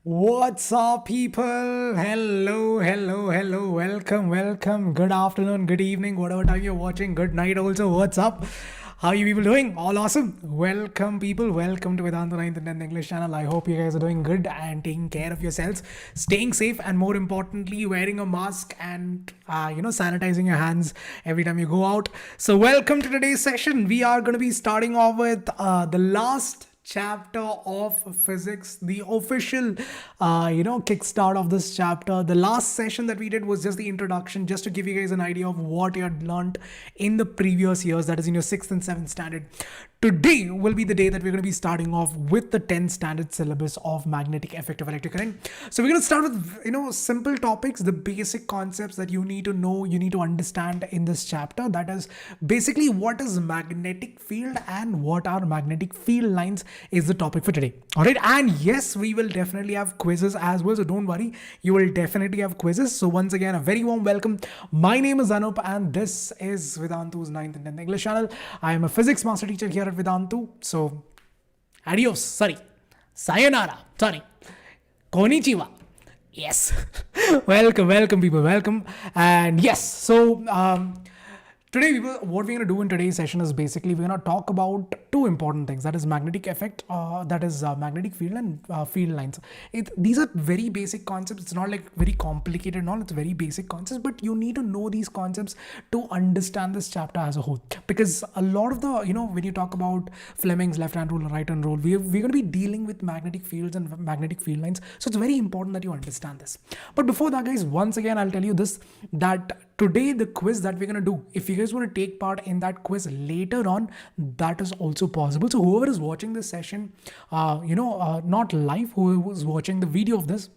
What's up, people? Hello. Welcome. Good afternoon, good evening, whatever time you're watching. Good night, also. What's up? How you people doing? All awesome. Welcome, people. Welcome to Vedantu 9th and 10th English channel. I hope you guys are doing good and taking care of yourselves, staying safe, and more importantly, wearing a mask and sanitizing your hands every time you go out. So, welcome to today's session. We are going to be starting off with the last chapter of physics, the official kickstart of this chapter. The last session that we did was just the introduction, just to give you guys an idea of what you had learned in the previous years, that is in your 6th and 7th standard. Today will be the day that we're going to be starting off with the 10th standard syllabus of magnetic effect of electric current. So we're going to start with simple topics, the basic concepts that you need to know, you need to understand in this chapter. That is basically what is magnetic field and what are magnetic field lines is the topic for today. All right, and yes, we will definitely have quizzes as well, so don't worry, you will definitely have quizzes. So once again, a very warm welcome. My name is Anoop and this is Vedantu's 9th and 10th English channel. I am a physics master teacher here at Vedantu. So adios, sayonara, konnichiwa. Yes. welcome people, welcome. And yes, so today, people, what we're going to do in today's session is basically we're going to talk about two important things. That is magnetic effect, that is magnetic field and field lines. These are very basic concepts. It's not like very complicated and all. It's very basic concepts, but you need to know these concepts to understand this chapter as a whole. Because a lot of the, when you talk about Fleming's left-hand rule and right-hand rule, we're going to be dealing with magnetic fields and magnetic field lines. So it's very important that you understand this. But before that, guys, once again, I'll tell you this, that today, the quiz that we're going to do, if you guys want to take part in that quiz later on, that is also possible. So whoever is watching this session, not live, who is watching the video of this,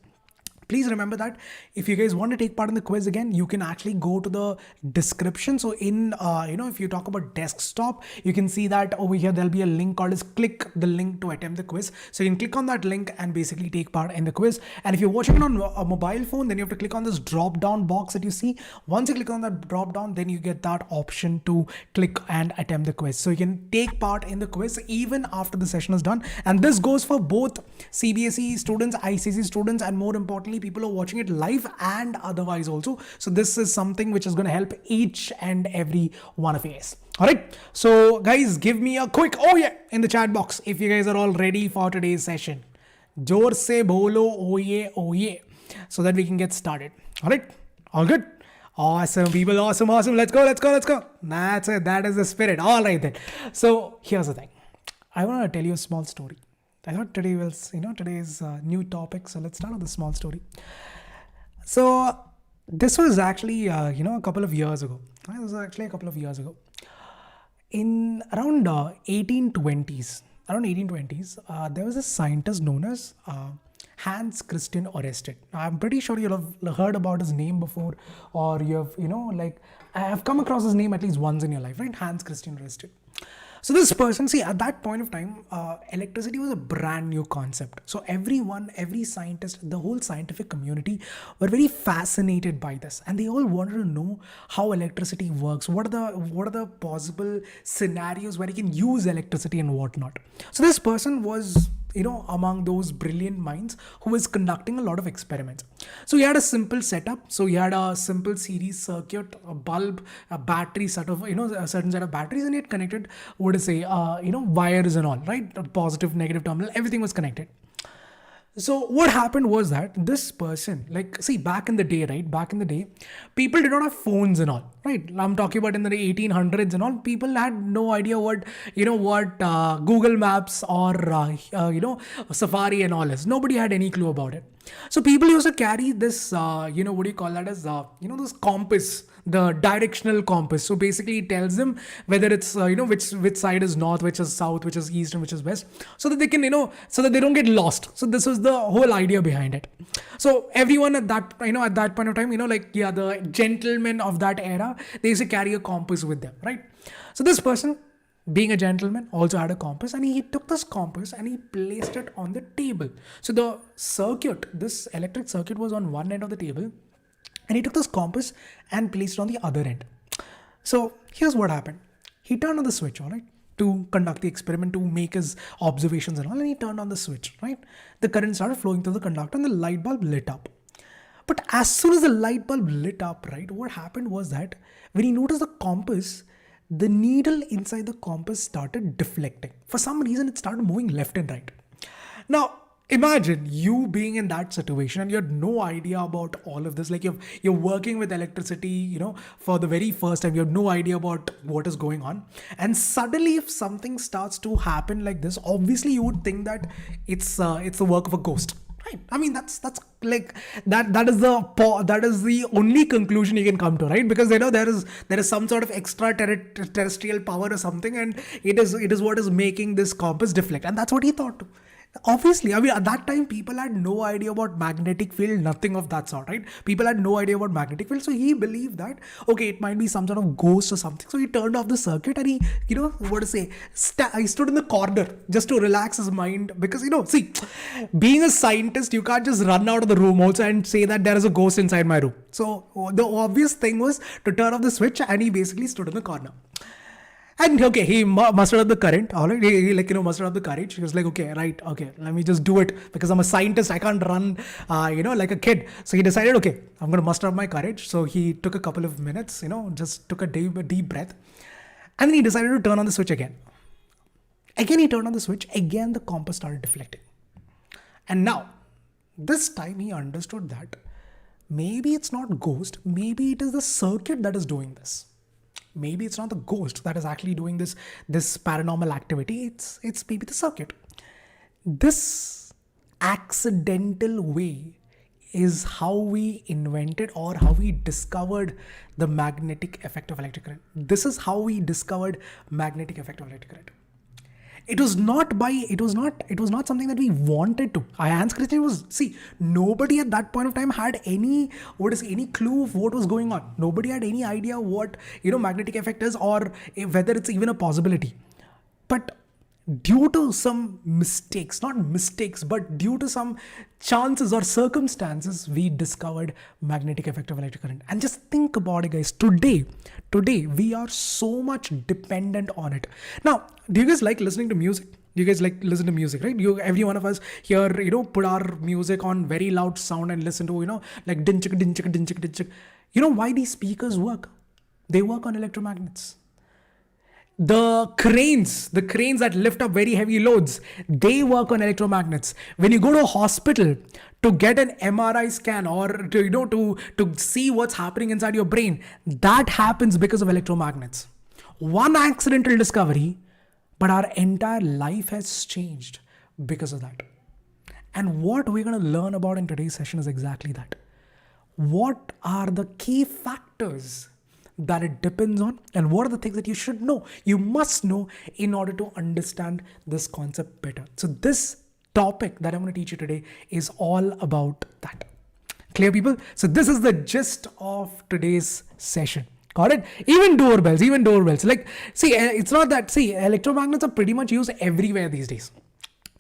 please remember that if you guys want to take part in the quiz again, you can actually go to the description. So in, if you talk about desktop, you can see that over here, there'll be a link called as click the link to attempt the quiz. So you can click on that link and basically take part in the quiz. And if you're watching it on a mobile phone, then you have to click on this drop down box that you see. Once you click on that drop down, then you get that option to click and attempt the quiz. So you can take part in the quiz even after the session is done. And this goes for both CBSE students, ICC students, and more importantly, people are watching it live and otherwise also. So this is something which is going to help each and every one of you guys. All right. So guys, give me a quick in the chat box if you guys are all ready for today's session. Jor se bolo oh yeah, so that we can get started. All right. All good. Awesome, people. Awesome. Let's go. That's it. That is the spirit. All right then. So here's the thing. I want to tell you a small story. I thought today was, today's new topic. So let's start with a small story. So this was actually, a couple of years ago. In around 1820s, there was a scientist known as Hans Christian Oersted. I'm pretty sure you'll have heard about his name before, or you have, I have come across his name at least once in your life, right? Hans Christian Oersted. So this person, see, at that point of time, electricity was a brand new concept. So every scientist, the whole scientific community were very fascinated by this, and they all wanted to know how electricity works. What are the possible scenarios where you can use electricity and whatnot. So this person was, among those brilliant minds who was conducting a lot of experiments. So he had a simple setup. So he had a simple series circuit, a bulb, a battery set of, a certain set of batteries, and he had connected, wires and all, right? A positive, negative terminal, everything was connected. So what happened was that this person, back in the day, people did not have phones and all, right? I'm talking about in the 1800s and all. People had no idea what Google Maps or, Safari and all is. Nobody had any clue about it. So people used to carry this, this compass, the directional compass. So basically it tells them whether it's, which side is north, which is south, which is east, and which is west, so that they can, so that they don't get lost. So this was the whole idea behind it. So everyone at that, at that point of time, the gentlemen of that era, they used to carry a compass with them, right? So this person, being a gentleman, also had a compass, and he took this compass and he placed it on the table. So the circuit, this electric circuit, was on one end of the table, and he took this compass and placed it on the other end. So here's what happened. He turned on the switch, all right, to conduct the experiment, to make his observations and all, and he turned on the switch, right? The current started flowing through the conductor and the light bulb lit up. But as soon as the light bulb lit up, right, what happened was that when he noticed the compass, the needle inside the compass started deflecting. For some reason, it started moving left and right. Now, imagine you being in that situation and you had no idea about all of this. Like you're working with electricity, for the very first time. You have no idea about what is going on. And suddenly, if something starts to happen like this, obviously you would think that it's the work of a ghost. Right. I mean, that's like that is the only conclusion you can come to, right? Because there is some sort of extraterrestrial power or something, and it is what is making this compass deflect, and that's what he thought too. Obviously, I mean, at that time, people had no idea about magnetic field, nothing of that sort, right? People had no idea about magnetic field. So he believed that, okay, it might be some sort of ghost or something. So he turned off the circuit and he, he stood in the corner just to relax his mind. Because, see, being a scientist, you can't just run out of the room also and say that there is a ghost inside my room. So the obvious thing was to turn off the switch, and he basically stood in the corner. And okay, he mustered up the current, all right, he mustered up the courage. He was like, okay, right, okay, let me just do it, because I'm a scientist, I can't run, like a kid. So he decided, okay, I'm going to muster up my courage. So he took a couple of minutes, just took a deep breath. And then he decided to turn on the switch again. Again, he turned on the switch. Again, the compass started deflecting. And now, this time he understood that maybe it's not ghost, maybe it is the circuit that is doing this. Maybe it's not the ghost that is actually doing this paranormal activity. It's maybe the circuit. This accidental way is how we invented or how we discovered the magnetic effect of electric current. This is how we discovered magnetic effect of electric current. It was not something that we wanted to. Hans Christian nobody at that point of time had any clue of what was going on. Nobody had any idea what, magnetic effect is, or whether it's even a possibility. But due to some but due to some chances or circumstances, we discovered magnetic effect of electric current. And just think about it, guys. Today, we are so much dependent on it. Now, do you guys like listening to music? You guys like listen to music, right? Every one of us here, put our music on very loud sound and listen to, like din chik, din chik, din chik, din chik. You know why these speakers work? They work on electromagnets. The cranes that lift up very heavy loads, they work on electromagnets. When you go to a hospital to get an MRI scan or to see what's happening inside your brain, that happens because of electromagnets. One accidental discovery, but our entire life has changed because of that. And what we're going to learn about in today's session is exactly that. What are the key factors that it depends on, and what are the things that you should know, you must know, in order to understand this concept better. So this topic that I'm going to teach you today is all about that. Clear, people? So this is the gist of today's session. Got it? Even doorbells. Like, it's not that, electromagnets are pretty much used everywhere these days.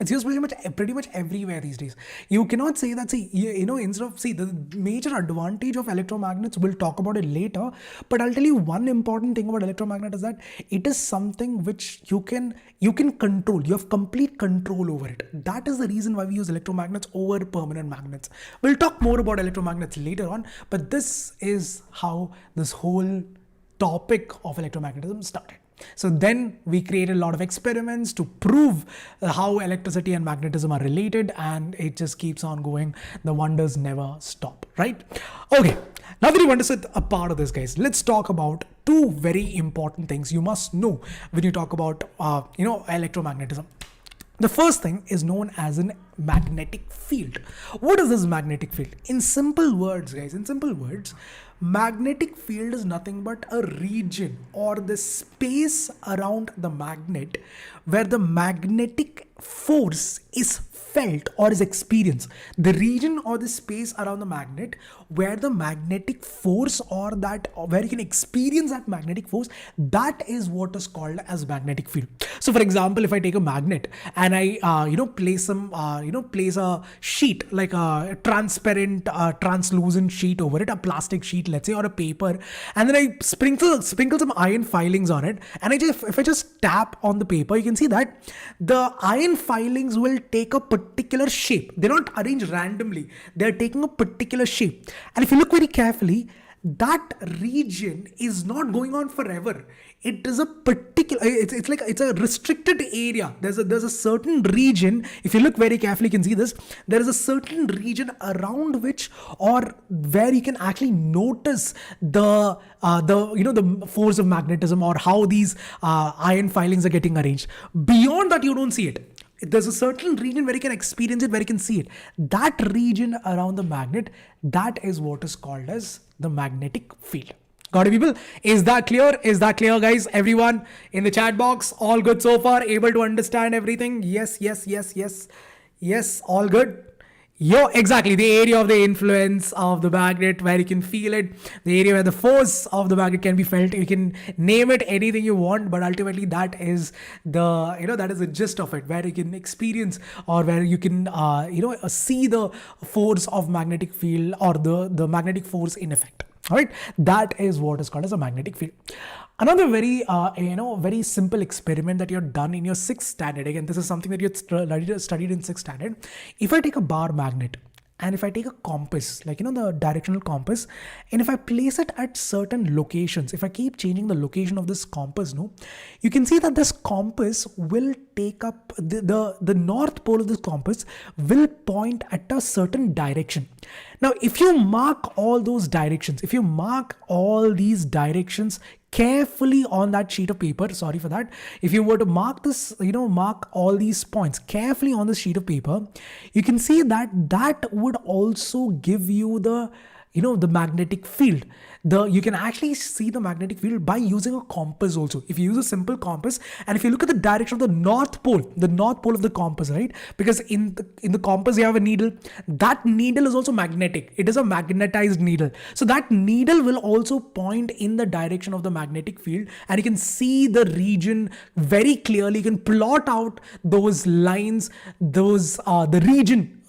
It's used pretty much everywhere these days. You cannot say that, instead of, the major advantage of electromagnets, we'll talk about it later, but I'll tell you one important thing about electromagnet is that it is something which you can control. You have complete control over it. That is the reason why we use electromagnets over permanent magnets. We'll talk more about electromagnets later on, but this is how this whole topic of electromagnetism started. So then we created a lot of experiments to prove how electricity and magnetism are related, and it just keeps on going. The wonders never stop, right? Okay, now that you understood a part of this, guys, let's talk about two very important things you must know when you talk about, electromagnetism. The first thing is known as a magnetic field. What is this magnetic field? In simple words, guys, magnetic field is nothing but a region or the space around the magnet where the magnetic force is felt or is experienced. The region or the space around the magnet where the magnetic force or that where you can experience that magnetic force, that is what is called as magnetic field. So for example, if I take a magnet and I place some place a sheet, like a transparent, translucent sheet over it, a plastic sheet, let's say, or a paper, and then I sprinkle some iron filings on it, and if I just tap on the paper, you can see that the iron filings will take a particular shape. They're not arranged randomly. They're taking a particular shape. And if you look very carefully, that region is not going on forever. It is a particular, it's a restricted area. There's a certain region. If you look very carefully, you can see this. There is a certain region around which, or where you can actually notice the force of magnetism, or how these iron filings are getting arranged. Beyond that, you don't see it. There's a certain region where you can experience it, where you can see it. That region around the magnet, that is what is called as the magnetic field. Got it, people? Is that clear? Is that clear, guys? Everyone in the chat box, all good so far? Able to understand everything? Yes, all good. Exactly, the area of the influence of the magnet, where you can feel it, the area where the force of the magnet can be felt. You can name it anything you want, but ultimately that is the gist of it, where you can experience, or where you can see the force of magnetic field, or the magnetic force in effect. All right, that is what is called as a magnetic field. Another very very simple experiment that you've done in your 6th standard. Again, this is something that you studied in 6th standard. If I take a bar magnet, and if I take a compass, like the directional compass, and if I place it at certain locations, if I keep changing the location of this compass, you can see that this compass will take up the north pole of this compass will point at a certain direction. Now, if you mark all those directions, if you mark all these directions carefully on that sheet of paper, sorry for that, if you were to mark this, mark all these points carefully on the sheet of paper, you can see that would also give you the magnetic field. You can actually see the magnetic field by using a compass also. If you use a simple compass, and if you look at the direction of the north pole of the compass, right? Because in the compass you have a needle. That needle is also magnetic. It is a magnetized needle. So that needle will also point in the direction of the magnetic field, and you can see the region very clearly. You can plot out those lines,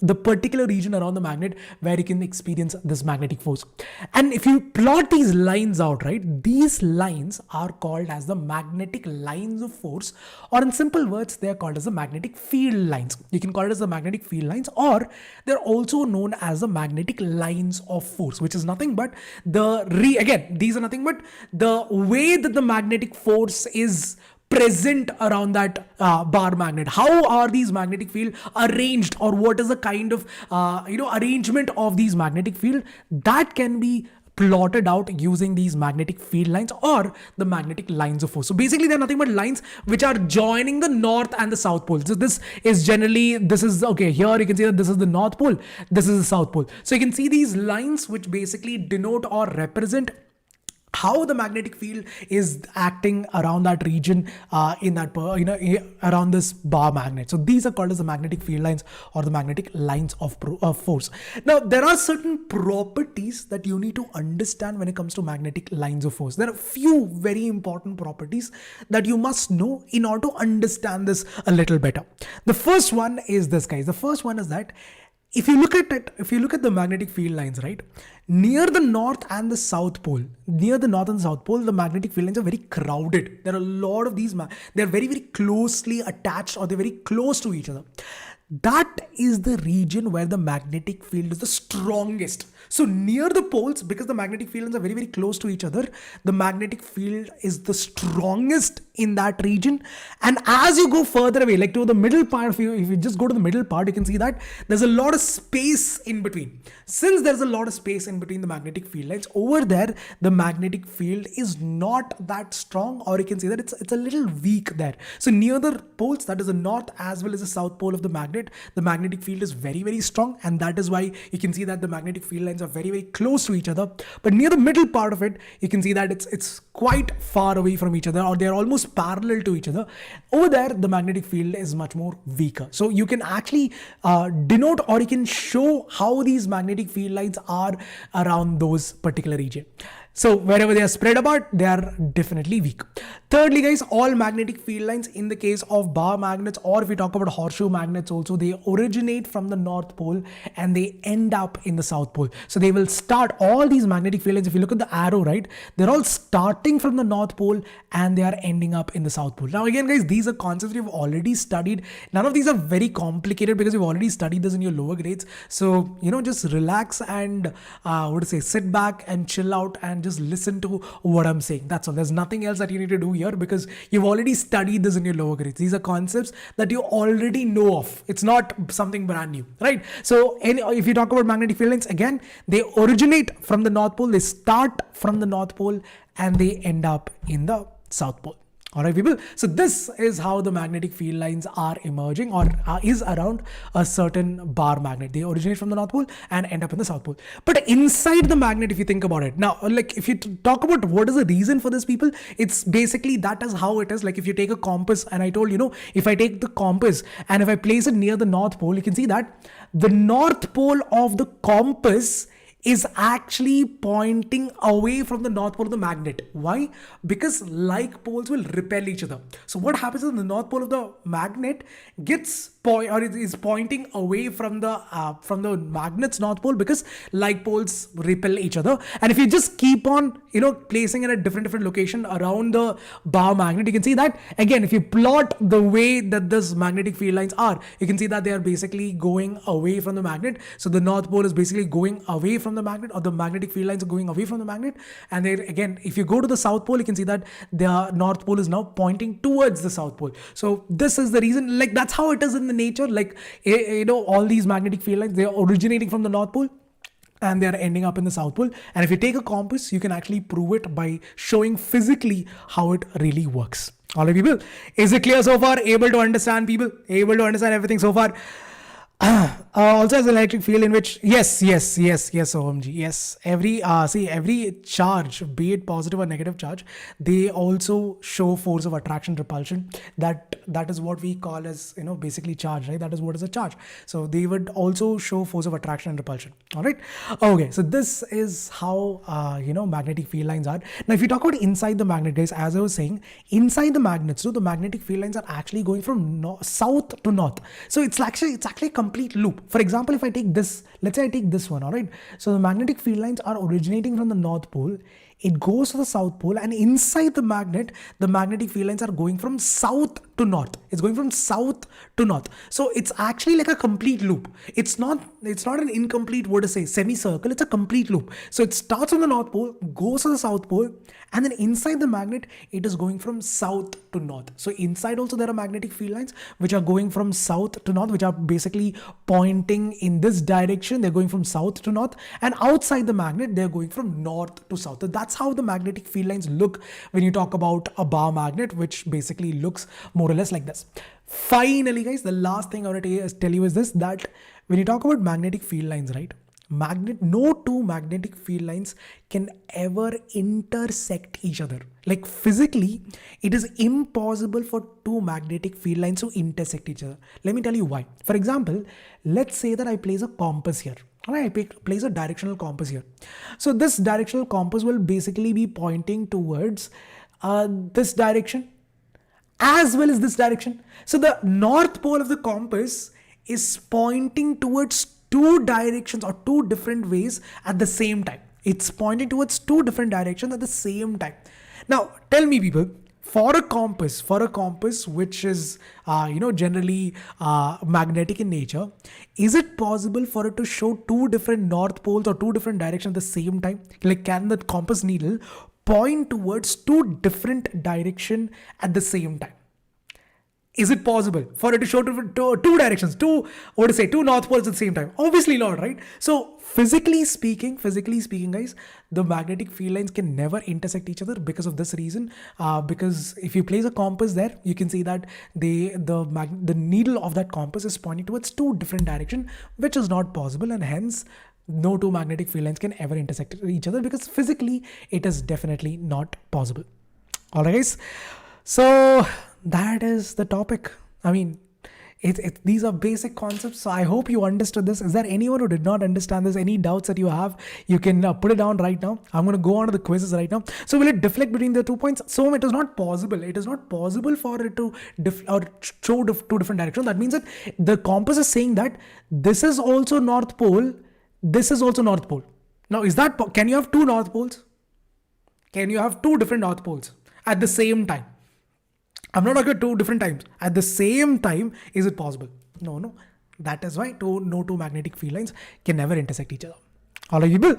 the particular region around the magnet where you can experience this magnetic force. And if you plot these lines out, right, these lines are called as the magnetic lines of force, or in simple words, they are called as the magnetic field lines. You can call it as the magnetic field lines, or they're also known as the magnetic lines of force, which is nothing but these are nothing but the way that the magnetic force is present around that bar magnet. How are these magnetic field arranged, or what is the kind of arrangement of these magnetic field that can be plotted out using these magnetic field lines, or the magnetic lines of force. So basically, they're nothing but lines which are joining the north and the south pole. So here you can see that this is the north pole, this is the south pole. So you can see these lines which basically denote or represent how the magnetic field is acting around that region around this bar magnet. So these are called as the magnetic field lines, or the magnetic lines of force. Now, there are certain properties that you need to understand when it comes to magnetic lines of force. There are a few very important properties that you must know in order to understand this a little better. The first one is this, guys. The first one is that if you look at the magnetic field lines, right, near the north and the south pole, the magnetic field lines are very crowded. There are a lot of these, they're very, very closely attached, or they're very close to each other. That is the region where the magnetic field is the strongest. So near the poles, because the magnetic fields are very, very close to each other, the magnetic field is the strongest in that region. And as you go further away, like to the middle part, if you just go to the middle part, you can see that there's a lot of space in between. Since there's a lot of space in between the magnetic field lines, over there, the magnetic field is not that strong, or you can see that it's a little weak there. So near the poles, that is the north as well as the south pole of the magnetic field is very, very strong, and that is why you can see that the magnetic field lines are very, very close to each other. But near the middle part of it, you can see that it's quite far away from each other, or they're almost parallel to each other. Over there, the magnetic field is much more weaker. So you can actually denote, or you can show how these magnetic field lines are around those particular region. So wherever they are spread apart, they are definitely weak. Thirdly, guys, all magnetic field lines in the case of bar magnets, or if we talk about horseshoe magnets also, they originate from the North Pole and they end up in the South Pole. So they will start, all these magnetic field lines, if you look at the arrow, right, they're all starting from the North Pole and they are ending up in the South Pole. Now again, guys, these are concepts you've already studied. None of these are very complicated because you've already studied this in your lower grades. So, just relax and sit back and chill out and just listen to what I'm saying. That's all. There's nothing else that you need to do here because you've already studied this in your lower grades. These are concepts that you already know of. It's not something brand new, right? So if you talk about magnetic field lines, again, they originate from the North Pole, they start from the North Pole and they end up in the South Pole. All right, people. So this is how the magnetic field lines are emerging, or is around a certain bar magnet. They originate from the North Pole and end up in the South Pole. But inside the magnet, if you think about it, now, like if you talk about what is the reason for this, people, it's basically that is how it is. Like if you take a compass, and I told if I take the compass and if I place it near the North Pole, you can see that the North Pole of the compass is actually pointing away from the North Pole of the magnet. Why? Because like poles will repel each other. So what happens is the North Pole of the magnet is pointing away from the magnet's North Pole because like poles repel each other. And if you just keep on placing it at different location around the bar magnet, you can see that again, if you plot the way that this magnetic field lines are, you can see that they are basically going away from the magnet. So the North Pole is basically going away from the magnet, or the magnetic field lines are going away from the magnet. And then again, if you go to the South Pole, you can see that the North Pole is now pointing towards the South Pole. So this is the reason, like that's how it is in the nature. Like all these magnetic field lines, they are originating from the North Pole and they are ending up in the South Pole. And if you take a compass, you can actually prove it by showing physically how it really works. All right, people, is it clear so far? Able to understand, people? Able to understand everything so far? Also has an electric field in which yes OMG, yes, every charge, be it positive or negative charge, they also show force of attraction, repulsion. That is what we call as basically charge, right? That is what is a charge. So they would also show force of attraction and repulsion. All right, okay, so this is how magnetic field lines are. Now if you talk about inside the magnet, guys, as I was saying, inside the magnet, so the magnetic field lines are actually going from south to north. So it's actually a complete loop. For example, if I take this, let's say I take this one, all right. So the magnetic field lines are originating from the North Pole. It goes to the South Pole, and inside the magnet, the magnetic field lines are going from south to north. It's going from south to north. So it's actually like a complete loop. It's not an incomplete, semicircle. It's a complete loop. So it starts on the North Pole, goes to the South Pole, and then inside the magnet, it is going from south to north. So inside also there are magnetic field lines which are going from south to north, which are basically pointing in this direction. They're going from south to north, and outside the magnet, they're going from north to south. So that's how the magnetic field lines look when you talk about a bar magnet, which basically looks more or less like this. Finally, guys, the last thing I want to tell you is this, that when you talk about magnetic field lines, right? No two magnetic field lines can ever intersect each other. Like physically, it is impossible for two magnetic field lines to intersect each other. Let me tell you why. For example, let's say that I place a compass here. I place a directional compass here. So this directional compass will basically be pointing towards this direction as well as this direction. So the North Pole of the compass is pointing towards two directions or two different ways at the same time. It's pointing towards two different directions at the same time. Now, tell me, people, for a compass which is generally magnetic in nature, is it possible for it to show two different north poles or two different directions at the same time? Like, can the compass needle point towards two different directions at the same time? Is it possible for it to show two directions, two north poles at the same time? Obviously not, right? So physically speaking, guys, the magnetic field lines can never intersect each other because of this reason. Because if you place a compass there, you can see that the needle of that compass is pointing towards two different directions, which is not possible, and hence no two magnetic field lines can ever intersect each other because physically it is definitely not possible. All right, guys. So that is the topic. I mean, These are basic concepts. So I hope you understood this. Is there anyone who did not understand this? Any doubts that you have? You can put it down right now. I'm going to go on to the quizzes right now. So will it deflect between the 2 points? So it is not possible. It is not possible for it to show two different directions. That means that the compass is saying that this is also North Pole. This is also North Pole. Now, can you have two North Poles? Can you have two different North Poles at the same time? I'm not talking about two different times. At the same time, is it possible? No. That is why no two magnetic field lines can never intersect each other. All right, people.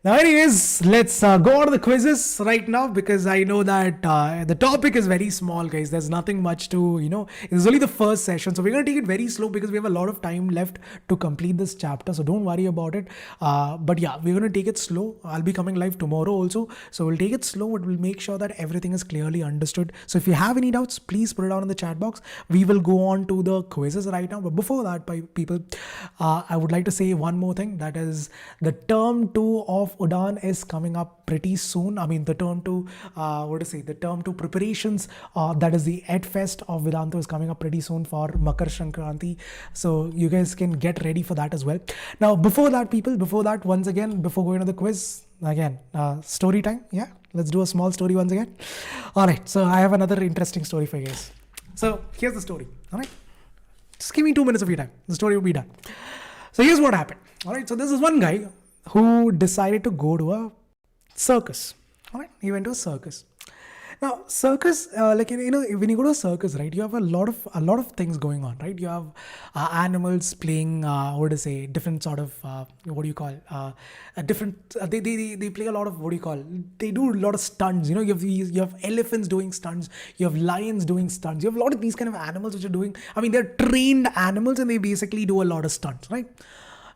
Now, anyways, let's go on to the quizzes right now, because I know that the topic is very small, guys. There's nothing much to, this is only the first session. So we're going to take it very slow because we have a lot of time left to complete this chapter. So don't worry about it. But yeah, we're going to take it slow. I'll be coming live tomorrow also. So we'll take it slow, but we'll make sure that everything is clearly understood. So if you have any doubts, please put it down in the chat box. We will go on to the quizzes right now. But before that, people, I would like to say one more thing. That is the term 2 of Udan is coming up pretty soon. I mean, the term 2, the term 2 preparations, that is the Ed Fest of Vedantu is coming up pretty soon for Makar Sankranti. So you guys can get ready for that as well. Now, before that, once again, before going to the quiz, again, story time. Yeah, let's do a small story once again. All right, so I have another interesting story for you guys. So here's the story. All right, just give me 2 minutes of your time. The story will be done. So here's what happened. All right, so this is one guy who decided to go to a circus. All right, he went to a circus. Now, circus, when you go to a circus, right, you have a lot of things going on, right? You have animals playing, different sort of, they play a lot of, they do a lot of stunts. You have elephants doing stunts, you have lions doing stunts, you have a lot of these kind of animals which are doing, they're trained animals and they basically do a lot of stunts, right?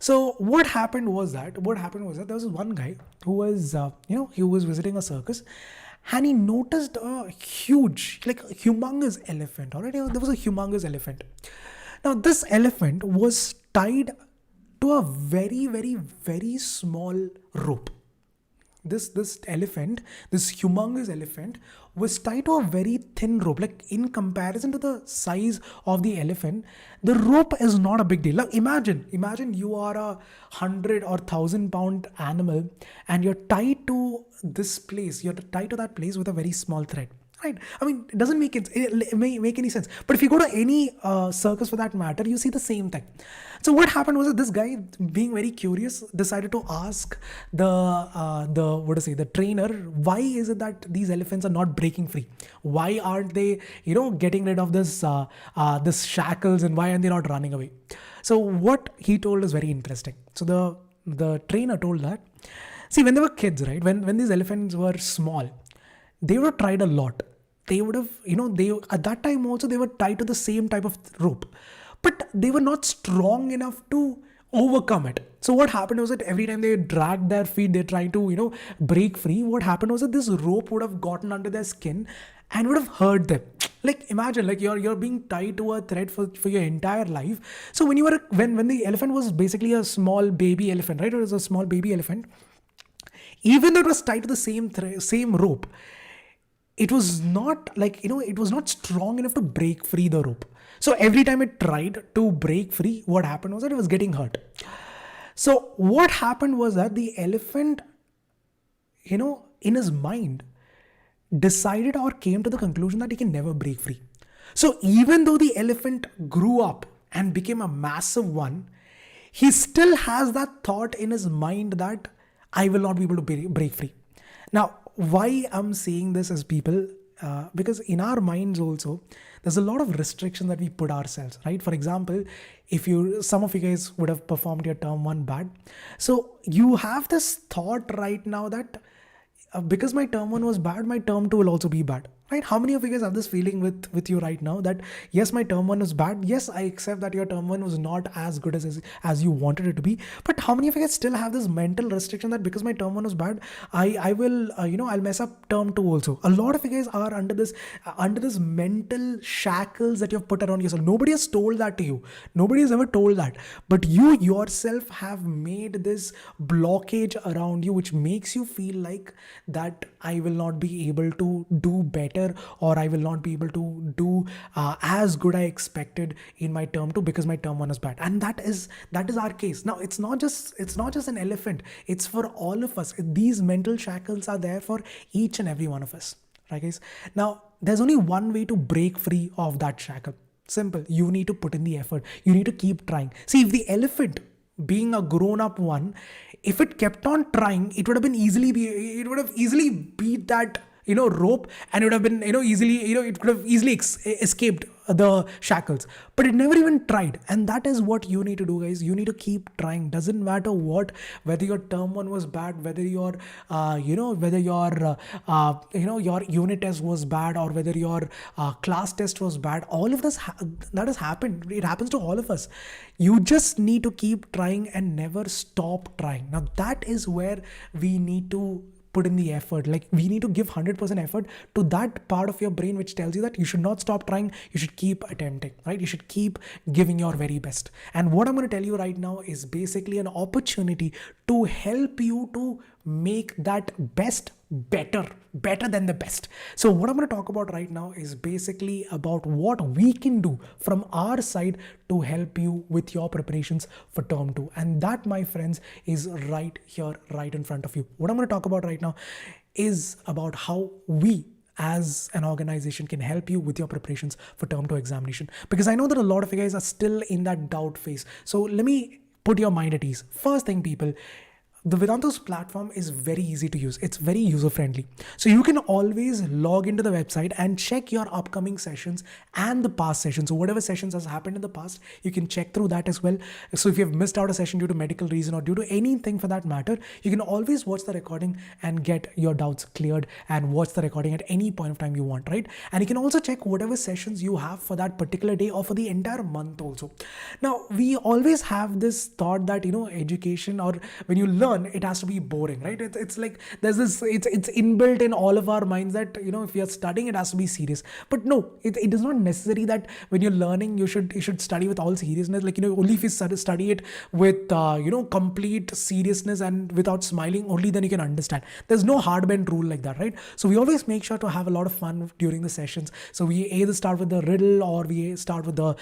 So what happened was that there was one guy who was, he was visiting a circus, and he noticed a humongous elephant. All right, there was a humongous elephant. Now this elephant was tied to a very, very, very small rope. This humongous elephant was tied to a very thin rope. Like, in comparison to the size of the elephant, the rope is not a big deal. Like, imagine you are 100 or 1,000 pound animal and you're tied to this place. You're tied to that place with a very small thread. Right? It doesn't make any sense. But if you go to any circus for that matter, you see the same thing. So what happened was that this guy, being very curious, decided to ask the trainer, why is it that these elephants are not breaking free? Why aren't they, getting rid of this shackles, and why aren't they not running away? So what he told is very interesting. So the trainer told that, see, when they were kids, right, when these elephants were small, they would have tried a lot. They would have, at that time also, they were tied to the same type of rope, but they were not strong enough to overcome it. So what happened was that every time they dragged their feet, they tried to, break free. What happened was that this rope would have gotten under their skin and would have hurt them. Like, imagine, like, you're being tied to a thread for your entire life. So when the elephant was basically a small baby elephant, right? It was a small baby elephant. Even though it was tied to the same rope, it was not it was not strong enough to break free the rope. So every time it tried to break free, what happened was that it was getting hurt. So what happened was that the elephant, in his mind, decided or came to the conclusion that he can never break free. So even though the elephant grew up and became a massive one, he still has that thought in his mind that I will not be able to break free. Now, why I'm saying this is, people, because in our minds also, there's a lot of restriction that we put ourselves, right? For example, some of you guys would have performed your term 1 bad. So you have this thought right now that because my term 1 was bad, my term 2 will also be bad. Right? How many of you guys have this feeling with you right now that, yes, my term 1 was bad. Yes, I accept that your term 1 was not as good as you wanted it to be. But how many of you guys still have this mental restriction that because my term 1 was bad, I will, I'll mess up term 2 also. A lot of you guys are under this mental shackles that you've put around yourself. Nobody has told that to you. Nobody has ever told that. But you yourself have made this blockage around you, which makes you feel like that I will not be able to do better better, or I will not be able to do as good I expected in my term 2 because my term 1 is bad. And that is our case. Now it's not just an elephant, it's for all of us. These mental shackles are there for each and every one of us, right guys? Now there's only one way to break free of that shackle. Simple. You need to put in the effort. You need to keep trying. See, if the elephant, being a grown-up one, if it kept on trying, it would have easily beat that rope, and it would have been easily it could have easily escaped the shackles, but it never even tried. And that is what you need to do, guys. You need to keep trying. Doesn't matter what, whether your term 1 was bad, whether your your unit test was bad, or whether your class test was bad. All of this that has happened. It happens to all of us. You just need to keep trying and never stop trying. Now that is where we need to put in the effort. Like, we need to give 100% effort to that part of your brain which tells you that you should not stop trying, you should keep attempting, right? You should keep giving your very best. And what I'm going to tell you right now is basically an opportunity to help you to make that best better than the best. So what I'm going to talk about right now is basically about what we can do from our side to help you with your preparations for term 2. And that, my friends, is right here, right in front of you. What I'm going to talk about right now is about how we as an organization can help you with your preparations for term 2 examination, because I know that a lot of you guys are still in that doubt phase. So let me put your mind at ease. First thing, people, the Vedantu's platform is very easy to use. It's very user-friendly. So you can always log into the website and check your upcoming sessions and the past sessions. So whatever sessions has happened in the past, you can check through that as well. So if you have missed out a session due to medical reason or due to anything for that matter, you can always watch the recording and get your doubts cleared and watch the recording at any point of time you want, right? And you can also check whatever sessions you have for that particular day or for the entire month also. Now, we always have this thought that, education, or when you learn, it has to be boring, right? It's like there's this, it's inbuilt in all of our minds that if you're studying, it has to be serious. But no, it is not necessary that when you're learning you should study with all seriousness. Like, only if you study it with complete seriousness and without smiling, only then you can understand. There's no hard bend rule like that, right? So we always make sure to have a lot of fun during the sessions. So we either start with the riddle, or we start with the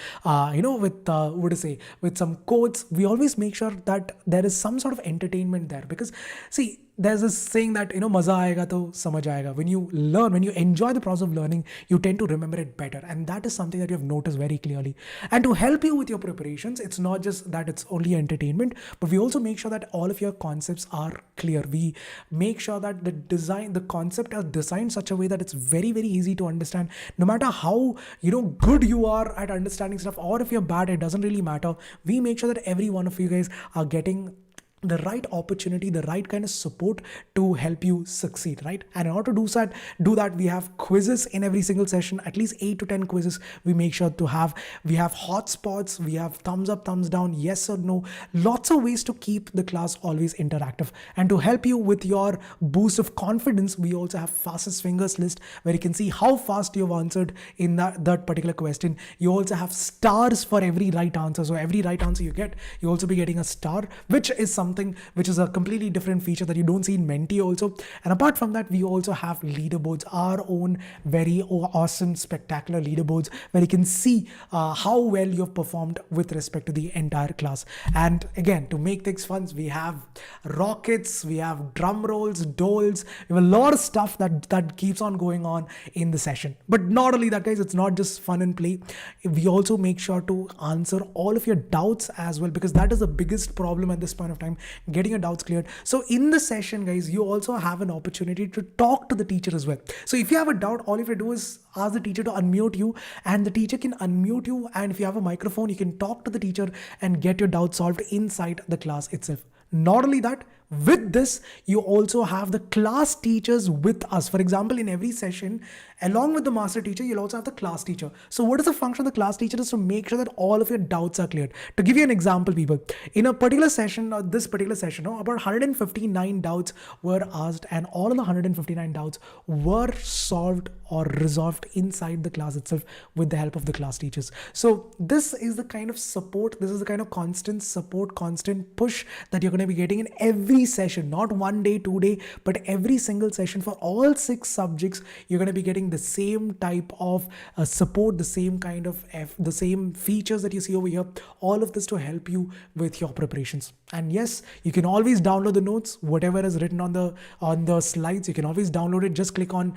with some quotes. We always make sure that there is some sort of entertainment there, because see, there's this saying that maza aayega to samajh aayega. When you learn, when you enjoy the process of learning, you tend to remember it better, and that is something that you have noticed very clearly. And to help you with your preparations, it's not just that it's only entertainment, but we also make sure that all of your concepts are clear. We make sure that the concept is designed such a way that it's very, very easy to understand. No matter how good you are at understanding stuff, or if you're bad, it doesn't really matter. We make sure that every one of you guys are getting the right opportunity, the right kind of support to help you succeed, right? And in order to do that, we have quizzes in every single session, at least 8 to 10 quizzes. We make sure to have, we have hotspots, we have thumbs up, thumbs down, yes or no, lots of ways to keep the class always interactive. And to help you with your boost of confidence, we also have fastest fingers list, where you can see how fast you've answered in that particular question. You also have stars for every right answer. So every right answer you get, you also be getting a star, which is something which is a completely different feature that you don't see in Menti also. And apart from that, we also have leaderboards, our own very awesome, spectacular leaderboards, where you can see how well you've performed with respect to the entire class. And again, to make things fun, we have rockets, we have drum rolls, doles, we have a lot of stuff that keeps on going on in the session. But not only that, guys, it's not just fun and play. We also make sure to answer all of your doubts as well, because that is the biggest problem at this point of time, getting your doubts cleared. So in the session, guys, you also have an opportunity to talk to the teacher as well. So if you have a doubt, all you have to do is ask the teacher to unmute you, and the teacher can unmute you. And if you have a microphone, you can talk to the teacher and get your doubts solved inside the class itself. Not only that, with this, you also have the class teachers with us. For example, in every session, along with the master teacher, you'll also have the class teacher. So what is the function of the class teacher? Is to make sure that all of your doubts are cleared. To give you an example, people, in a particular session, or this particular session, about 159 doubts were asked, and all of the 159 doubts were solved or resolved inside the class itself with the help of the class teachers. So this is the kind of support, this is the kind of constant support, constant push that you're going to be getting in every every session, not 1 day, 2 day, but every single session for all 6 subjects, you're going to be getting the same type of support, the same kind of the same features that you see over here, all of this to help you with your preparations. And yes, you can always download the notes, whatever is written on the slides, you can always download it. Just click on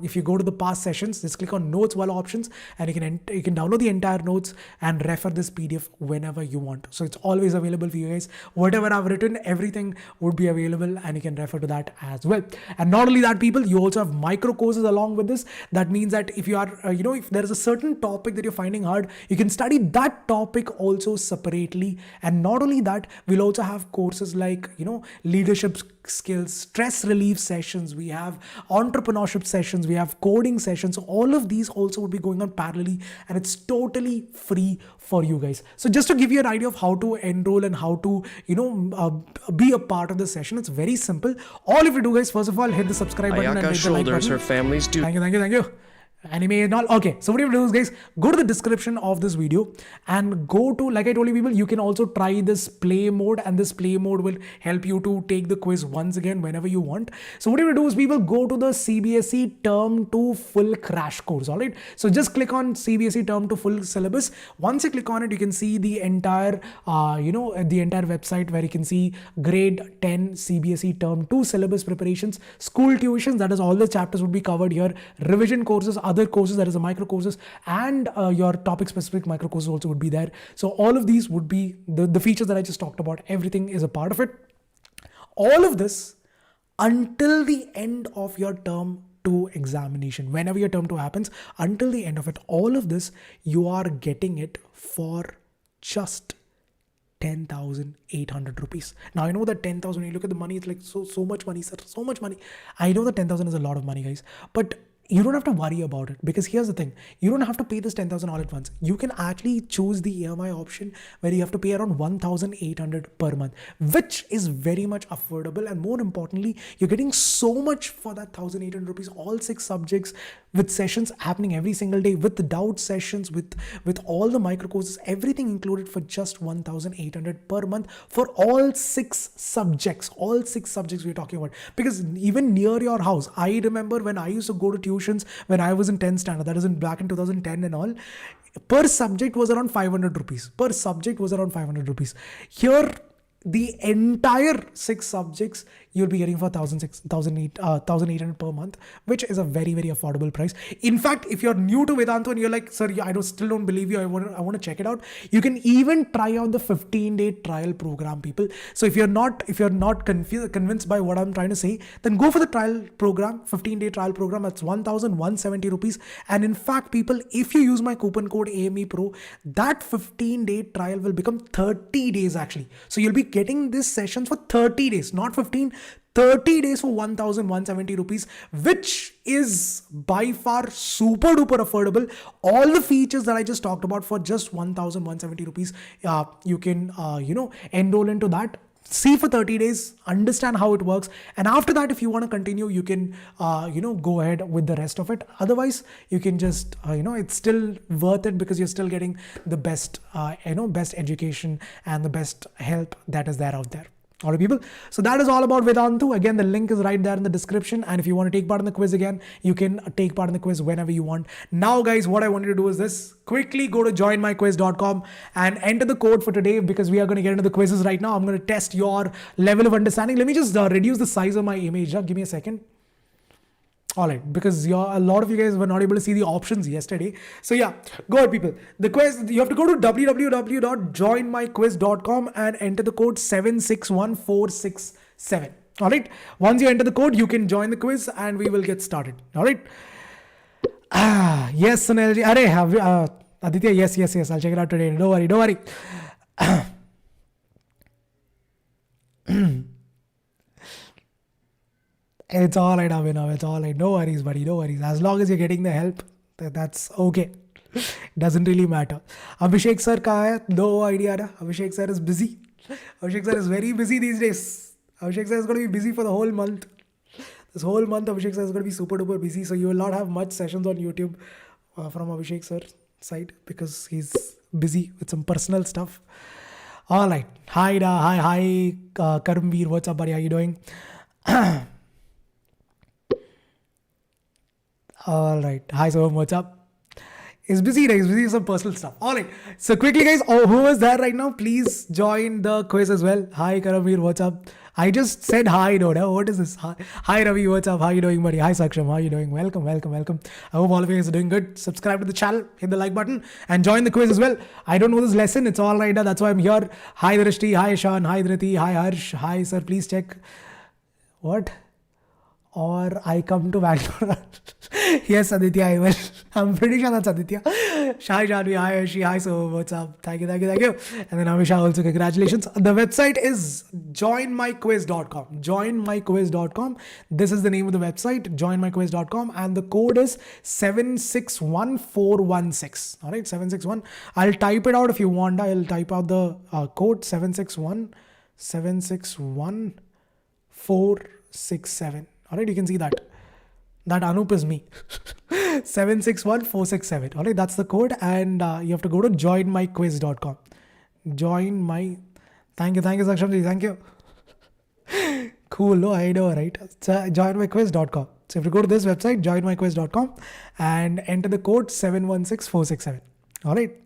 if you go to the past sessions, just click on notes while options, and you can download the entire notes and refer this PDF whenever you want. So it's always available for you guys. Whatever I've written, everything would be available, and you can refer to that as well. And not only that, people, you also have micro courses along with this. That means that if you are if there is a certain topic that you're finding hard, you can study that topic also separately. And not only that, we'll also have courses like leadership skills, stress relief sessions, we have entrepreneurship sessions, we have coding sessions. So all of these also would be going on parallelly, and it's totally free for you guys. So just to give you an idea of how to enroll and how to be a part of the session, it's very simple. All you do, guys, first of all, hit the subscribe button and hit the like button. Her family's due. Thank you. Anime and all. Okay, so what you do is, guys, go to the description of this video and go to, like I told you, people, you can also try this play mode, and this play mode will help you to take the quiz once again whenever you want. So what you do is, people, go to the CBSE Term 2 full crash course. All right, so just click on CBSE Term 2 full syllabus. Once you click on it, you can see the entire the entire website where you can see grade 10 CBSE Term 2 syllabus preparations, school tuitions, that is all the chapters would be covered here, revision courses, other courses, that is the micro courses, and your topic specific micro courses also would be there. So all of these would be the features that I just talked about. Everything is a part of it. All of this until the end of your term 2 examination. Whenever your term 2 happens, until the end of it, all of this, you are getting it for just 10,800 rupees. Now I know that 10,000, when you look at the money, it's like so much money, sir, so much money. I know that 10,000 is a lot of money, guys, but you don't have to worry about it, because here's the thing, you don't have to pay this 10,000 all at once. You can actually choose the EMI option where you have to pay around 1,800 per month, which is very much affordable. And more importantly, you're getting so much for that 1,800 rupees, all 6 subjects with sessions happening every single day, with the doubt sessions, with all the micro courses, everything included for just 1,800 per month for all 6 subjects. All 6 subjects we're talking about, because even near your house, I remember when I used to go to tuitions when I was in 10th standard, that is back in 2010 and all, per subject was around 500 rupees. Per subject was around 500 rupees. Here, the entire 6 subjects you'll be getting for 1,800 per month, which is a very, very affordable price. In fact, if you're new to Vedantu and you're like, sir, still don't believe you, I want to check it out, you can even try out the 15-day trial program, people. So if you're not convinced by what I'm trying to say, then go for the trial program, 15-day trial program. That's 1,170 rupees. And in fact, people, if you use my coupon code AME Pro, that 15-day trial will become 30 days actually. So you'll be getting this sessions for 30 days, not 15, 30 days for 1,170 rupees, which is by far super duper affordable. All the features that I just talked about for just 1,170 rupees, you can, enroll into that. See for 30 days, understand how it works. And after that, if you want to continue, you can, go ahead with the rest of it. Otherwise, you can just, it's still worth it, because you're still getting the best, best education and the best help that is there out there. All right, people. So that is all about Vedantu. Again, the link is right there in the description. And if you want to take part in the quiz again, you can take part in the quiz whenever you want. Now, guys, what I want you to do is this. Quickly go to joinmyquiz.com and enter the code for today, because we are going to get into the quizzes right now. I'm going to test your level of understanding. Let me just reduce the size of my image. Give me a second. All right, because a lot of you guys were not able to see the options yesterday. So yeah, go ahead, people. The quiz, you have to go to www.joinmyquiz.com and enter the code 761467. All right. Once you enter the code, you can join the quiz and we will get started. All right. Yes, Sunilji. Aditya, yes. I'll check it out today. Don't worry. It's all right, Abhinav. It's all right. No worries, buddy. No worries. As long as you're getting the help, that's okay. Doesn't really matter. Abhishek sir kaha hai? No idea. Abhishek sir is busy. Abhishek sir is very busy these days. Abhishek sir is going to be busy for the whole month. This whole month, Abhishek sir is going to be super duper busy. So you will not have much sessions on YouTube from Abhishek sir's side, because he's busy with some personal stuff. All right. Hi, Karamveer. What's up, buddy? How you doing? All right. Hi, Soham. What's up? He's busy, right? He's busy with some personal stuff. All right. So quickly, guys, who is there right now? Please join the quiz as well. Hi, Karamveer. What's up? I just said hi, Doda. What is this? Hi, Ravi. What's up? How you doing, buddy? Hi, Saksham. How you doing? Welcome. I hope all of you guys are doing good. Subscribe to the channel, hit the like button, and join the quiz as well. I don't know this lesson. It's all right. That's why I'm here. Hi, Drishti. Hi, Sean. Hi, Dhriti. Hi, Harsh. Hi, sir. Please check. What? Or I come to Bangalore. Yes, Aditya, I will. I'm pretty sure that's Aditya. Shai Janvi, hi Ashi, hi, so what's up? Thank you. And then Amisha also, congratulations. The website is joinmyquiz.com. Joinmyquiz.com. This is the name of the website, joinmyquiz.com. And the code is 761416. All right, 761. I'll type it out if you want. I'll type out the code 761467. All right, you can see that. That Anoop is me. 761467. All right, that's the code. And you have to go to joinmyquiz.com. Thank you, Sakshamji. Thank you. Cool, no, I know, right? Joinmyquiz.com. So if you go to this website, joinmyquiz.com, and enter the code 716467. All right.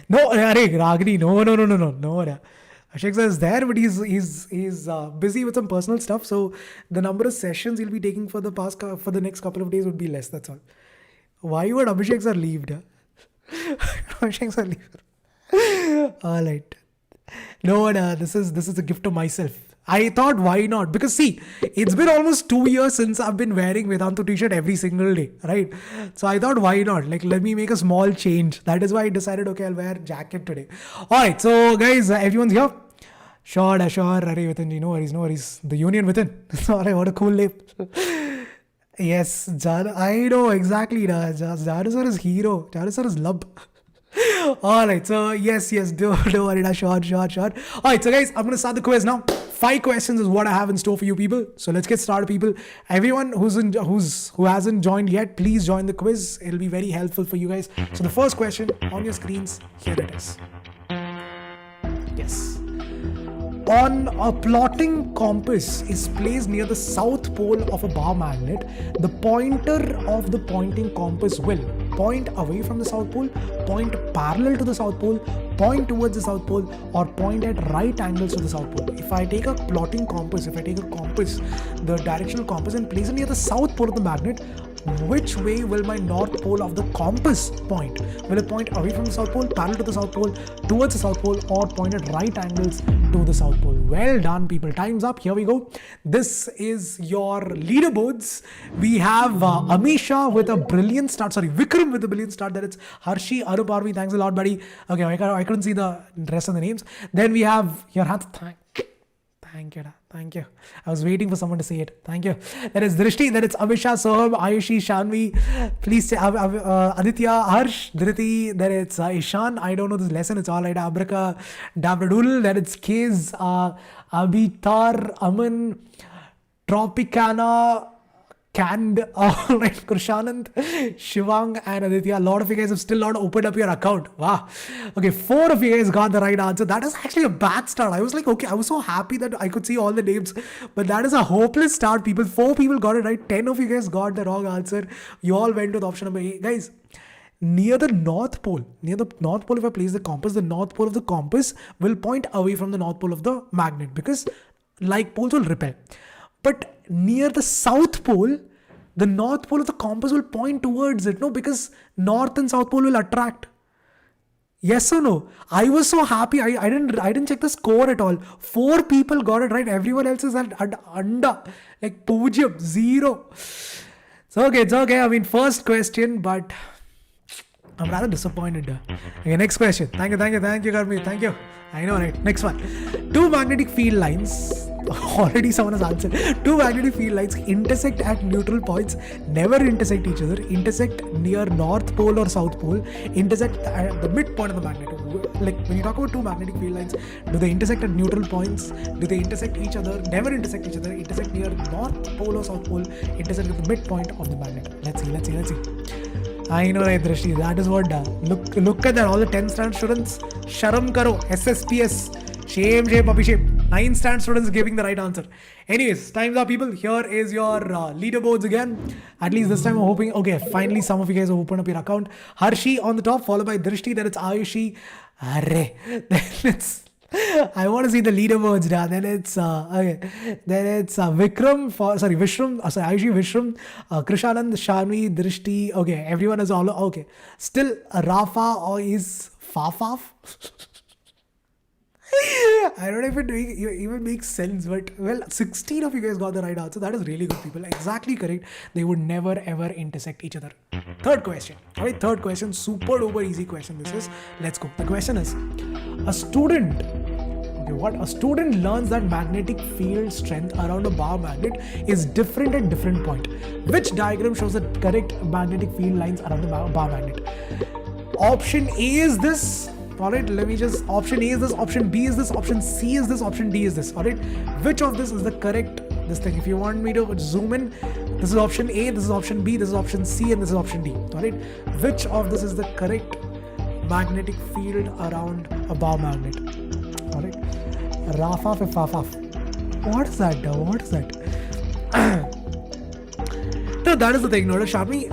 No, Ragini, no. Ashik sir is there, but he's busy with some personal stuff. So the number of sessions he'll be taking for the next couple of days would be less. That's all. Why would Abhishek sir leave? Abhishek sir leave. All right. No, this is a gift to myself. I thought, why not? Because see, it's been almost 2 years since I've been wearing Vedantu t-shirt every single day, right? So I thought, why not? Like, let me make a small change. That is why I decided, okay, I'll wear jacket today. All right, so guys, everyone's here. Sure, Arey within, no worries. The union within. Sorry, what a cool name. Yes, I know exactly. Jaru sir is hero. Jaru sir is love. All right, so yes, don't worry, sure. All right, so guys, I'm going to start the quiz now. 5 questions is what I have in store for you people. So let's get started, people. Everyone who hasn't joined yet, please join the quiz. It'll be very helpful for you guys. So the first question on your screens, here it is. Yes. On a plotting compass is placed near the south pole of a bar magnet. The pointer of the pointing compass will point away from the south pole, point parallel to the south pole, point towards the south pole, or point at right angles to the south pole. If I take a plotting compass, the directional compass, and place it near the south pole of the magnet, which way will my north pole of the compass point? Will it point away from the south pole, parallel to the south pole, towards the south pole, or point at right angles to the south pole? Well done, people. Time's up. Here we go. This is your leaderboards. We have Amisha with a brilliant start. Sorry, Vikram with a brilliant start. That it's Harshi, Arup, Arvi. Thanks a lot, buddy. Okay, I couldn't see the rest of the names. Then we have your hands. Thank you. I was waiting for someone to say it. Thank you. That is Drishti. That is Amisha, Soham, Ayushi, Shanvi. Please say Aditya, Harsh, Dhriti. That is Ishan. I don't know this lesson. It's all right. Abraka, Dabradul. That is Kez, Abitar, Aman, Tropicana, Canned, all right, Krishanand, Shivang, and Aditya. A lot of you guys have still not opened up your account. Wow. Okay, 4 of you guys got the right answer. That is actually a bad start. I was like, okay, I was so happy that I could see all the names, but that is a hopeless start, people. 4 people got it right. 10 of you guys got the wrong answer. You all went with option number A. Guys, near the North Pole, if I place the compass, the North Pole of the compass will point away from the North Pole of the magnet because like poles will repel. But near the South Pole, the North Pole of the compass will point towards it. No, because North and South Pole will attract. Yes or no? I was so happy. I didn't check the score at all. 4 people got it right. Everyone else is at under. Like pujyam, 0. It's okay. I mean, first question, but I'm rather disappointed. Okay, next question. Thank you, Karmi. Thank you. I know, right? Next one. 2 magnetic field lines. Already someone has answered. 2 magnetic field lines intersect at neutral points, never intersect each other, intersect near North Pole or South Pole, intersect at the midpoint of the magnet. Like when you talk about 2 magnetic field lines, do they intersect at neutral points? Do they intersect each other? Never intersect each other. Intersect near North Pole or South Pole, intersect at the midpoint of the magnet. Let's see. I know, right, Drishti. That is what. Look at that. All the 10 stand students. Sharam karo. SSPS. Shame, puppy shame. 9 stand students giving the right answer. Anyways, time's up, people. Here is your leaderboards again. At least this time I'm hoping. Okay, finally some of you guys have opened up your account. Harshi on the top, followed by Drishti. Then it's Ayushi. Arre. Then it's. I want to see the leaderboards now. Then it's okay. Then it's Vishram. Ayushi, Vishram, Krishanand, Shanvi, Drishti. Okay, everyone is all okay. Still, Rafa or is Fafaf. I don't know if it even makes sense, but well, 16 of you guys got the right answer. That is really good, people. Exactly correct. They would never ever intersect each other. Third question. Alright, third question. Super duper easy question. This is. Let's go. The question is: a student. Okay, what? A student learns that magnetic field strength around a bar magnet is different at different point. Which diagram shows the correct magnetic field lines around the bar magnet? Option A is this. Alright, let me just, option A is this, option B is this, option C is this, option D is this. Alright, which of this is the correct, this thing? If you want me to zoom in, this is option A, this is option B, this is option C, and this is option D. Alright, which of this is the correct magnetic field around a bar magnet? Alright, Rafaf and Fafaf. What is that? What is that? No, that is the thing, no, Sharmi.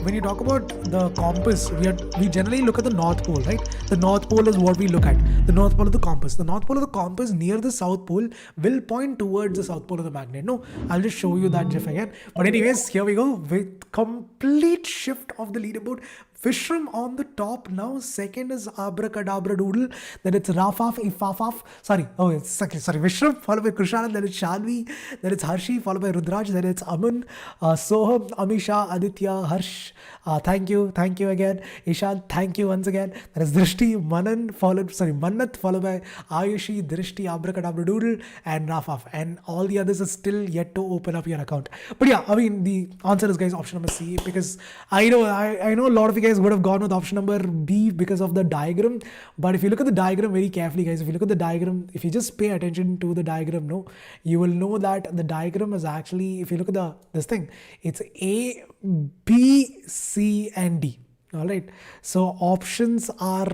When you talk about the compass, we generally look at the North Pole, right? The North Pole is what we look at. The North Pole of the compass. The North Pole of the compass near the South Pole will point towards the South Pole of the magnet. No, I'll just show you that GIF again. But anyways, here we go with complete shift of the leaderboard. Vishram on the top now. Second is Abracadabra Doodle. Then it's Rafaf, Ifafaf. Sorry. Vishram followed by Krishan. Then it's Shanvi. Then it's Harshi followed by Rudraj. Then it's Aman, Soham, Amisha, Aditya, Harsh. Thank you again. Ishan, thank you once again. Then it's Drishti, Mannat followed by Ayushi, Drishti, Abracadabra Doodle, and Rafaf. And all the others are still yet to open up your account. But yeah, I mean the answer is, guys, option number C, because I know a lot of you guys would have gone with option number B because of the diagram. But if you look at the diagram very carefully, guys, if you look at the diagram, if you just pay attention to the diagram, no, you will know that the diagram is actually, if you look at this thing, it's A, B, C, and D. All right. So options are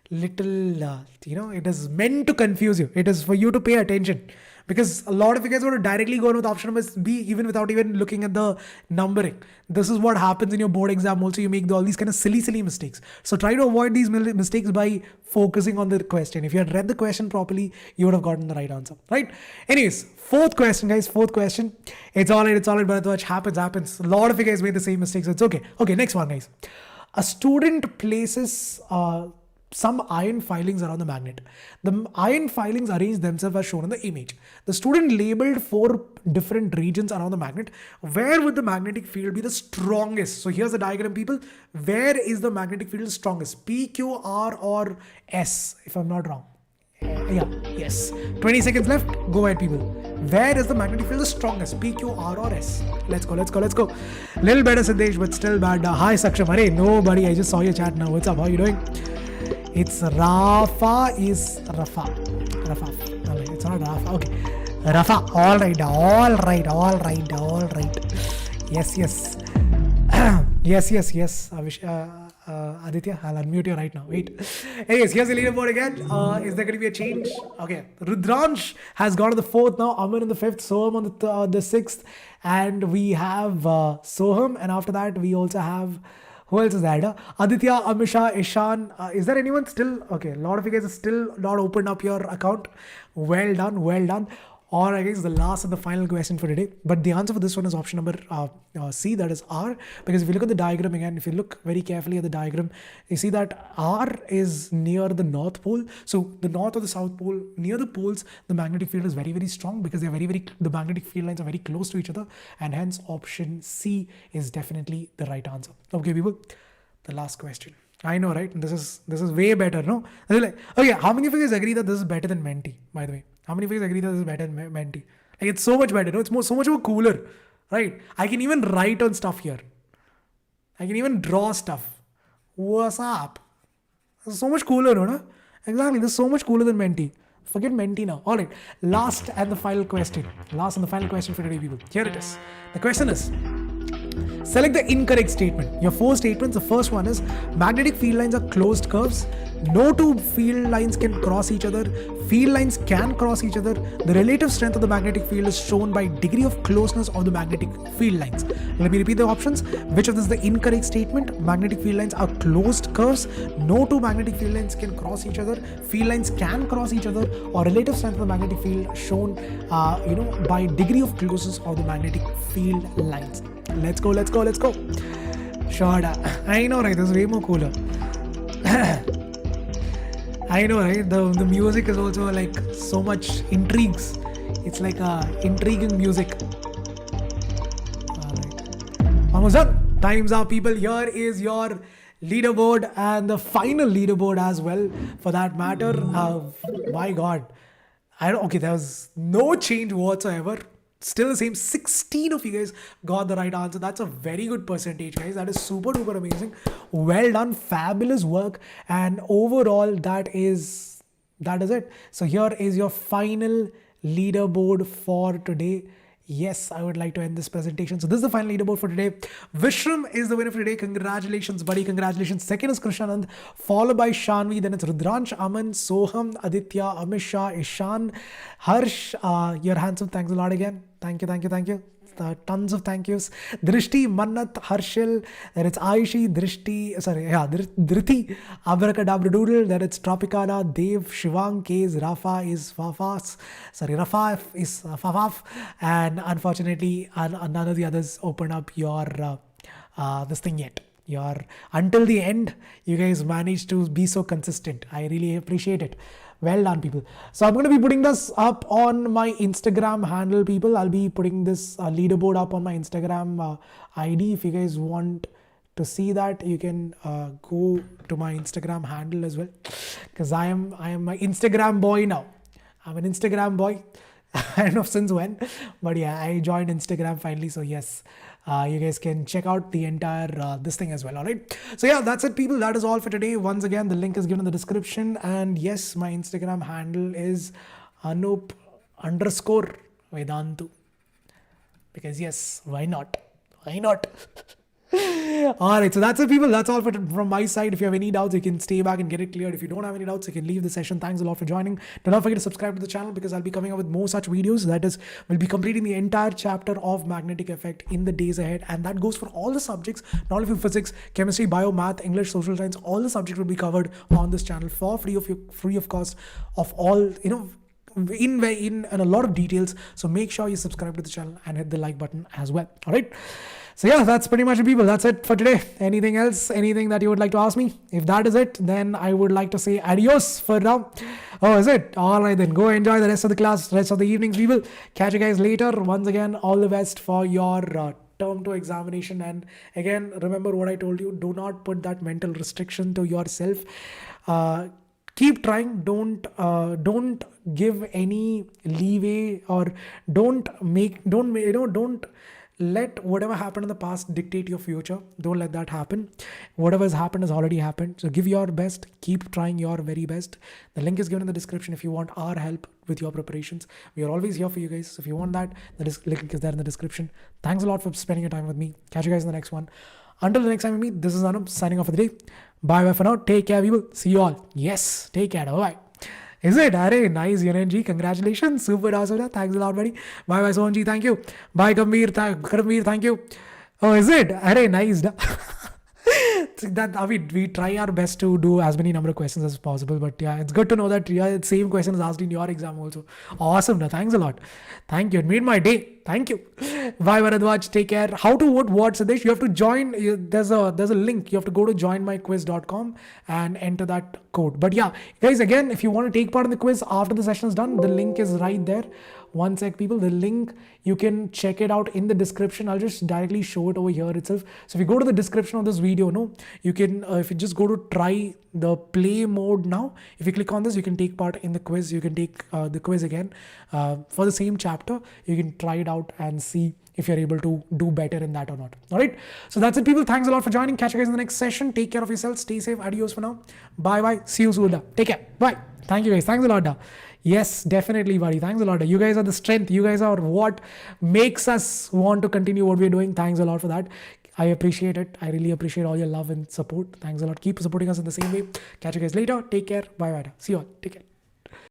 little, it is meant to confuse you. It is for you to pay attention. Because a lot of you guys would have directly gone with option number B even without even looking at the numbering. This is what happens in your board exam also. You make all these kind of silly mistakes. So try to avoid these mistakes by focusing on the question. If you had read the question properly, you would have gotten the right answer. Right? Anyways, fourth question, guys. Fourth question. It's all right, but happens. A lot of you guys made the same mistakes. So it's okay. Okay, next one, guys. A student places some iron filings around the magnet. The iron filings arrange themselves as shown in the image. The student labeled 4 different regions around the magnet. Where would the magnetic field be the strongest? So here's the diagram, people. Where is the magnetic field strongest? P, Q, R, or S, if I'm not wrong. Yeah, yes. 20 seconds left. Go ahead, people. Where is the magnetic field the strongest? P, Q, R, or S? Let's go. Little better, Siddesh, but still bad. Hi, Saksham. Hey, nobody. I just saw your chat now. What's up? How are you doing? It's Rafa. It's not Rafa. Okay. Rafa. All right. Yes. yes. Aditya, I'll unmute you right now. Wait. Anyways, here's the leaderboard again. Is there going to be a change? Okay. Rudransh has gone to the 4th now. Aman in the 5th. Soham on the 6th. And we have Soham. And after that, we also have... Who else is there? Aditya, Amisha, Ishan. Is there anyone still? Okay, a lot of you guys are still not opened up your account. Well done. Or I guess the last and the final question for today. But the answer for this one is option number C, that is R. Because if you look at the diagram again, if you look very carefully at the diagram, you see that R is near the North Pole. So the North or the South Pole, near the poles, the magnetic field is very, very strong because they're the magnetic field lines are very close to each other. And hence option C is definitely the right answer. Okay, people, the last question. I know, right? This is way better, no? Okay, how many of you guys agree that this is better than Menti, by the way? How many of you guys agree that this is better than Menti? Like, it's so much better, no? It's so much more cooler, right? I can even write on stuff here. I can even draw stuff. What's up? This is so much cooler, no? Exactly, this is so much cooler than Menti. Forget Menti now. All right, last and the final question for today, people. Here it is. The question is, Select the incorrect statement. Your 4 statements. The first one is magnetic field lines are closed curves. No two field lines can cross each other. Field lines can cross each other. The relative strength of the magnetic field is shown by degree of closeness of the magnetic field lines. Let me repeat the options. Which of this is the incorrect statement? Magnetic field lines are closed curves. No two magnetic field lines can cross each other. Field lines can cross each other. Or relative strength of the magnetic field shown, by degree of closeness of the magnetic field lines. Let's go. Sure. I know, right? This is way more cooler. I know, right? The music is also like so much intrigues. It's like intriguing music. Alright. Almost done. Time's up, people. Here is your leaderboard and the final leaderboard as well, for that matter. My God. There was no change whatsoever. Still the same. 16 of you guys got the right answer. That's a very good percentage, guys. That is super duper amazing. Well done. Fabulous work. And overall, that is it. So here is your final leaderboard for today. Yes, I would like to end this presentation. So this is the final leaderboard for today. Vishram is the winner for today. Congratulations, buddy. Congratulations. Second is Krishanand, followed by Shanvi. Then it's Rudransh, Aman, Soham, Aditya, Amisha, Ishan, Harsh. You're handsome. Thanks a lot again. Thank you. Tons of thank yous. Drishti, Mannat, Harshil, then it's Aishi, Dhriti, Abracadabra Doodle, then it's Tropicana, Dev, Shivang, K's, Rafa is Fafas, Rafa is Fafaf, and unfortunately none of the others open up your this thing yet. Until the end, you guys managed to be so consistent. I really appreciate it. Well done, people. So I'm going to be putting this up on my Instagram handle, people. I'll be putting this leaderboard up on my Instagram ID. If you guys want to see that, you can go to my Instagram handle as well, because I am my Instagram boy now. I'm an Instagram boy. I don't know since when, but yeah, I joined Instagram finally. So yes, you guys can check out the entire this thing as well. All right. So yeah, that's it, people. That is all for today. Once again, the link is given in the description. And yes, my Instagram handle is Anoop_Vedantu. Because yes, why not? Alright, so that's it, people. That's all from my side. If you have any doubts, you can stay back and get it cleared. If you don't have any doubts, you can leave the session. Thanks a lot for joining. Do not forget to subscribe to the channel, because I'll be coming up with more such videos. That is, we'll be completing the entire chapter of magnetic effect in the days ahead. And that goes for all the subjects, not only physics, chemistry, bio, math, English, social science. All the subjects will be covered on this channel for free of cost, of all, in a lot of details. So make sure you subscribe to the channel and hit the like button as well. All right. So yeah, that's pretty much it, people. That's it for today. Anything else? Anything that you would like to ask me? If that is it, then I would like to say adios for now. Oh, is it? All right, then go enjoy the rest of the class, rest of the evenings, people. Catch you guys later. Once again, all the best for your term 2 examination. And again, remember what I told you. Do not put that mental restriction to yourself. Keep trying. Don't give any leeway, or don't let whatever happened in the past dictate your future. Don't let that happen. Whatever has happened has already happened. So give your best. Keep trying your very best. The link is given in the description if you want our help with your preparations. We are always here for you guys. So if you want that, the link is there in the description. Thanks a lot for spending your time with me. Catch you guys in the next one. Until the next time we meet, this is Anoop signing off for the day. Bye for now. Take care, people. See you all. Yes, take care. Bye. Is it? Arey, nice, Unanji. Congratulations. Super awesome. Thanks a lot, buddy. Bye, Sohanji. Thank you. Bye, Kambir. Thank you. Oh, is it? Arey, nice. We try our best to do as many number of questions as possible. But yeah, it's good to know that the same question is asked in your exam also. Awesome. Thanks a lot. Thank you. It made my day. Thank you. Bye, Varadwaj. Take care. How to vote what, Sadesh? You have to join. There's a link. You have to go to joinmyquiz.com and enter that code. But yeah, guys, again, if you want to take part in the quiz after the session is done, the link is right there. One sec, people. The link, you can check it out in the description. I'll just directly show it over here itself. So if you go to the description of this video, you can, if you just go to try the play mode now, if you click on this, you can take part in the quiz. You can take the quiz again for the same chapter. You can try it out and see if you're able to do better in that or not. All right. So that's it, people. Thanks a lot for joining. Catch you guys in the next session. Take care of yourselves. Stay safe. Adios for now. Bye. See you soon. Take care. Bye. Thank you, guys. Thanks a lot. Yes, definitely, buddy. Thanks a lot. You guys are the strength. You guys are what makes us want to continue what we're doing. Thanks a lot for that. I appreciate it. I really appreciate all your love and support. Thanks a lot. Keep supporting us in the same way. Catch you guys later. Take care. Bye bye. See you all. Take care.